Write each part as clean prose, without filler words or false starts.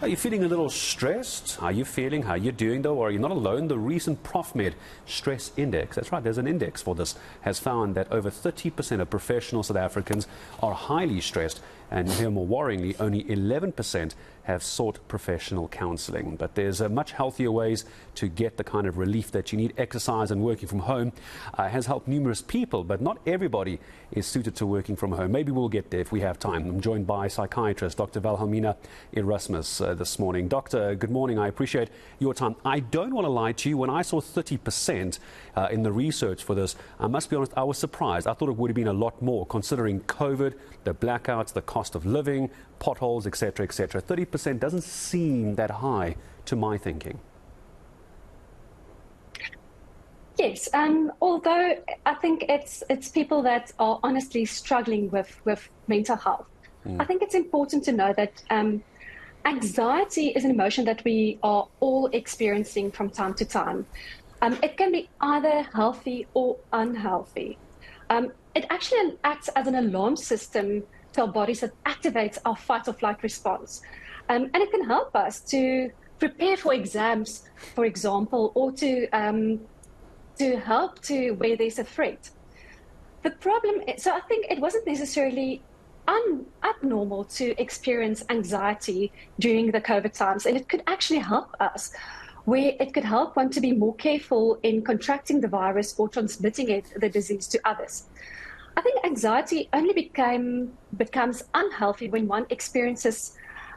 Are you feeling a little stressed? How are you feeling? How are you doing though? Or are you not alone? The recent Profmed Stress Index, that's right, there's an index for this, has found that over 30% of professional South Africans are highly stressed, and here more worryingly, only 11% have sought professional counselling. But there's much healthier ways to get the kind of relief that you need. Exercise and working from home has helped numerous people, but not everybody is suited to working from home. Maybe we'll get there if we have time. I'm joined by psychiatrist Dr. Wilhelmina Erasmus this morning. Doctor, good morning. I appreciate your time. I don't want to lie to you. When I saw 30% in the research for this, I must be honest, I was surprised. I thought it would have been a lot more, considering COVID, the blackouts, the cost of living, potholes, etc., etc. 30% doesn't seem that high to my thinking. Yes, although I think it's people that are honestly struggling with mental health. I think it's important to know that anxiety is an emotion that we are all experiencing from time to time. It can be either healthy or unhealthy. It actually acts as an alarm system to our bodies that activates our fight or flight response. And it can help us to prepare for exams, for example, or to help to where there's a threat. The problem is, so I think it wasn't necessarily abnormal to experience anxiety during the COVID times, and it could actually help us, where it could help one to be more careful in contracting the virus or transmitting the disease to others. I think anxiety only becomes unhealthy when one experiences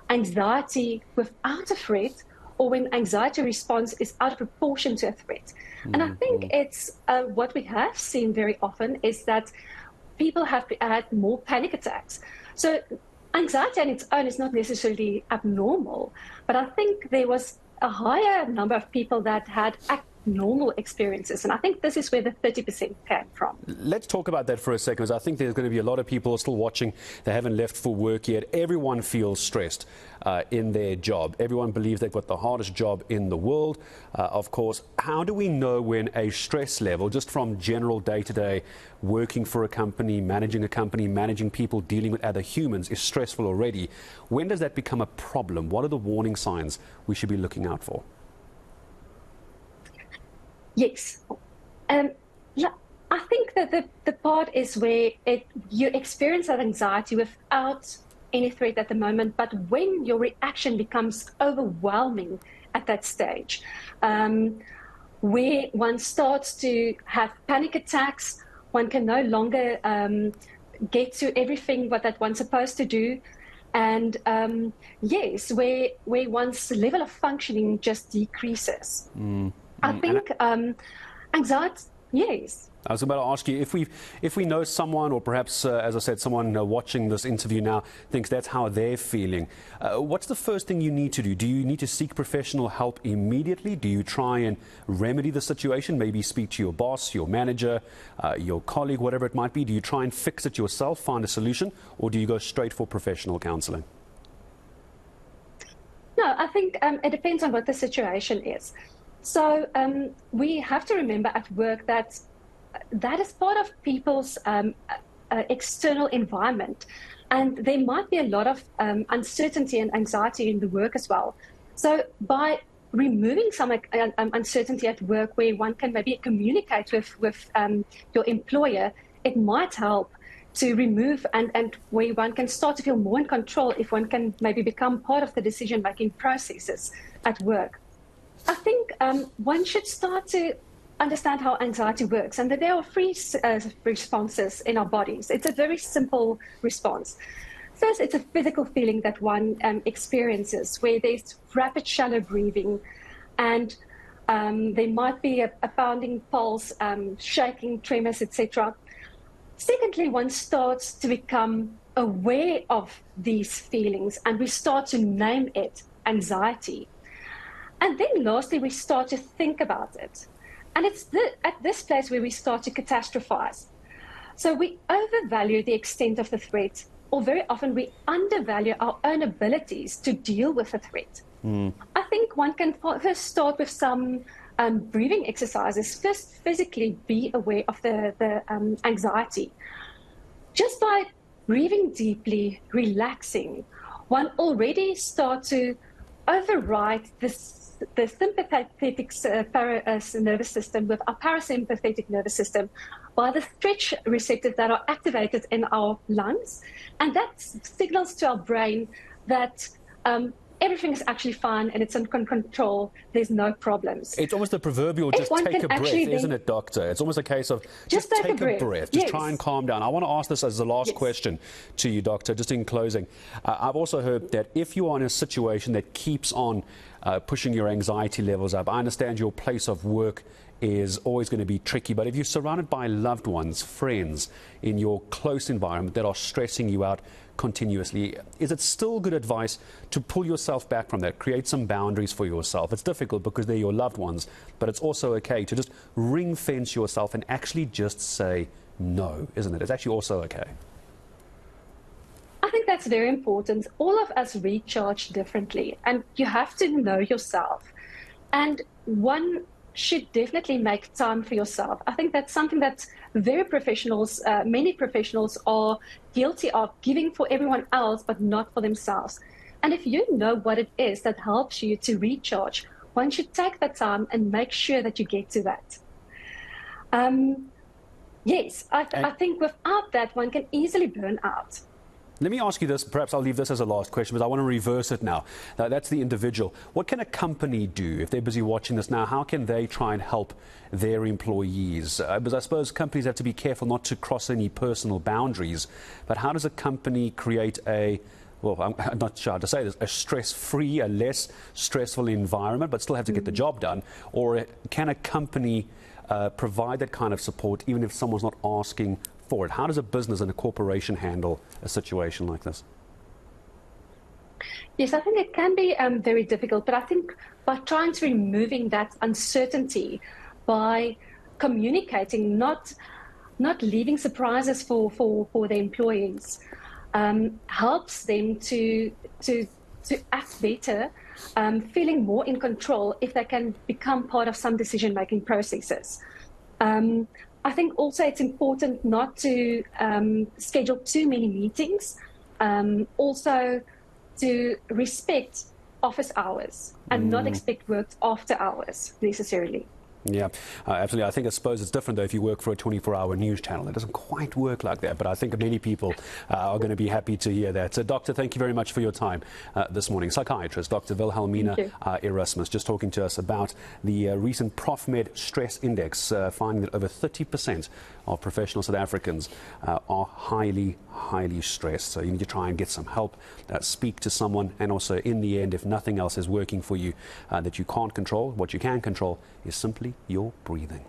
anxiety without a threat, or when anxiety response is out of proportion to a threat. And I think it's what we have seen very often is that people have had more panic attacks. So anxiety on its own is not necessarily abnormal, but I think there was a higher number of people that had abnormal experiences, and I think this is where the 30% came from. Let's talk about that for a second, because I think there's going to be a lot of people still watching. They haven't left for work yet. Everyone feels stressed in their job. Everyone believes they've got the hardest job in the world. Of course, how do we know when a stress level, just from general day-to-day working for a company, managing people, dealing with other humans, is stressful already? When does that become a problem? What are the warning signs we should be looking out for? Yes. I think that the part is where you experience that anxiety without any threat at the moment, but when your reaction becomes overwhelming at that stage, where one starts to have panic attacks, one can no longer get to everything that one's supposed to do. And yes, where one's level of functioning just decreases. I think anxiety, yes. I was about to ask you, if we know someone, or perhaps, as I said, someone watching this interview now thinks that's how they're feeling, what's the first thing you need to do? Do you need to seek professional help immediately? Do you try and remedy the situation, maybe speak to your boss, your manager, your colleague, whatever it might be? Do you try and fix it yourself, find a solution, or do you go straight for professional counselling? No, I think it depends on what the situation is. So we have to remember at work that is part of people's external environment. And there might be a lot of uncertainty and anxiety in the work as well. So by removing some uncertainty at work, where one can maybe communicate with your employer, it might help to remove and where one can start to feel more in control if one can maybe become part of the decision-making processes at work. I think one should start to understand how anxiety works, and that there are three responses in our bodies. It's a very simple response. First, it's a physical feeling that one experiences, where there's rapid, shallow breathing, and there might be a pounding pulse, shaking, tremors, etc. Secondly, one starts to become aware of these feelings, and we start to name it anxiety. And then lastly, we start to think about it. And it's at this place where we start to catastrophize. So we overvalue the extent of the threat, or very often we undervalue our own abilities to deal with the threat. I think one can first start with some breathing exercises. First, physically be aware of the anxiety. Just by breathing deeply, relaxing, one already starts to override the sympathetic nervous system with our parasympathetic nervous system by the stretch receptors that are activated in our lungs. And that signals to our brain that everything is actually fine and it's in control. There's no problems. It's almost the proverbial just take a breath, isn't it, doctor? It's almost a case of just take a breath. Just try and calm down. I want to ask this as the last question to you, doctor, just in closing. I've also heard that if you are in a situation that keeps on pushing your anxiety levels up, I understand your place of work is always going to be tricky, but if you're surrounded by loved ones, friends in your close environment that are stressing you out continuously, is it still good advice to pull yourself back from that, create some boundaries for yourself? It's difficult because they're your loved ones, but it's also okay to just ring fence yourself and actually just say no, isn't it? It's actually also okay. I think that's very important. All of us recharge differently, and you have to know yourself. And one should definitely make time for yourself. I think that's something that many professionals are guilty of, giving for everyone else, but not for themselves. And if you know what it is that helps you to recharge, one should take that time and make sure that you get to that. Yes, I think without that, one can easily burn out. Let me ask you this, perhaps I'll leave this as a last question, but I want to reverse it now. That's the individual. What can a company do if they're busy watching this now? How can they try and help their employees? Because I suppose companies have to be careful not to cross any personal boundaries, but how does a company create well, I'm not sure to say this, a stress-free, a less stressful environment, but still have to get the job done? Or can a company provide that kind of support even if someone's not asking for it? How does a business and a corporation handle a situation like this? Yes, I think it can be very difficult, but I think by trying to removing that uncertainty, by communicating, not leaving surprises for the employees, helps them to act better, feeling more in control if they can become part of some decision-making processes. I think also it's important not to schedule too many meetings, also to respect office hours and not expect work after hours necessarily. Yeah, absolutely. I suppose it's different though if you work for a 24-hour news channel. It doesn't quite work like that, but I think many people are going to be happy to hear that. So, Doctor, thank you very much for your time this morning. Psychiatrist Dr. Wilhelmina Erasmus, just talking to us about the recent Profmed Stress Index, finding that over 30% of professional South Africans are highly stressed. So you need to try and get some help, speak to someone, and also in the end, if nothing else is working for you that you can't control, what you can control is simply your breathing.